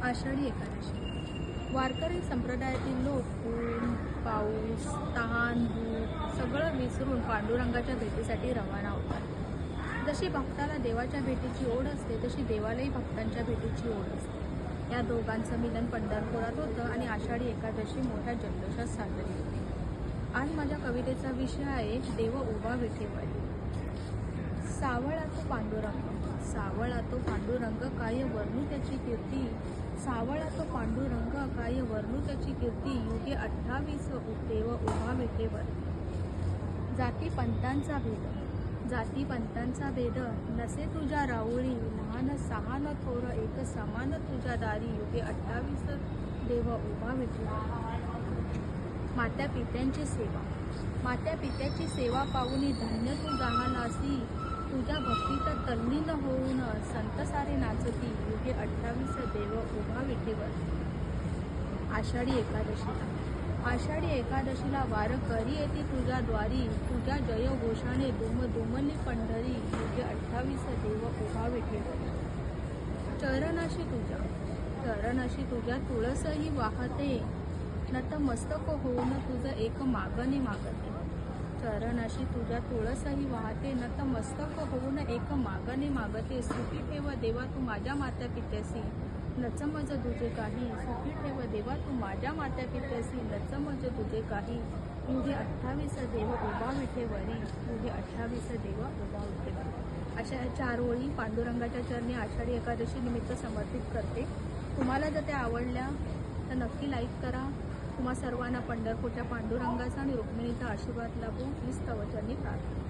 आषाढी एकादशी वारकरी संप्रदायातील लोक ऊन, पाऊस, तहान, भूक सगळं विसरून पांडुरंगाच्या भेटीसाठी रवाना होतात। जशी भक्ताला देवाच्या भेटीची ओढ असते तशी देवालाही भक्तांच्या भेटीची ओढ असते। या दोघांचं मिलन पंढरपुरात होतं आणि आषाढी एकादशी मोठ्या जल्लोषात साजरी होते। आज माझ्या कवितेचा विषय आहे देव उभा विठेवर। सावळा तो पांडुरंग, सावळा तो पांडुरंग, काय वर्णू त्याची कीर्ती। सावळा तो पांडुरंग, काय वर्णू त्याची कीर्ती। युगे 28 देव उभा विठेवर। जाती पंथांचा भेद, जाती पंथांचा भेद नसे तुझ्या राऊळी। लहान सहान थोर एक समान तुझ्या दारी। युगे 28 देव उभा विठेवर। मात्या पित्यांची सेवा, मात्या पित्याची सेवा पाहुनी धन्य तू जाहालासी। तुझ्या भक्तीत तल्लीन होऊन संत सारे नाचती। युगे 28 देव उभा विठेवर। आषाढी एकादशीला, आषाढी एकादशीला वारकरी येती तुझ्या द्वारी। तुझ्या जय घोषाने दुम दुमली पंढरी। युगे 28 देव उभा विठेवर। चरणाशी तुझ्या, चरणाशी तुझ्या तुळसही वाहते। नतमस्तक होऊन तुझं एक मागणे मागते। चरणाशी तुझ्या तुळसही वाहते, नतमस्तक होऊन एक मागणे मागते। सुखी ठेव देवा तू माझ्या मात्या पित्यासी, नचमज तुझे काही। सुखी ठेव देवा तू माझ्या मात्या पित्यासी, नचमज तुझे काही। युगे 28 देव उभा विठेवरी। युगे 28 देव उभा विठेवरी। अशा 4 ओळी पांडुरंगाच्या चरणी आषाढी एकादशी निमित्त समर्पित करते। तुम्हाला जर त्या आवडल्या तर नक्की लाईक करा। तुम्हा सर्वांना पंढरपूरच्या पांडुरंगाचा आणि रुक्मिणीचा आशीर्वाद लाभो हीच तव चरणी प्रार्थना।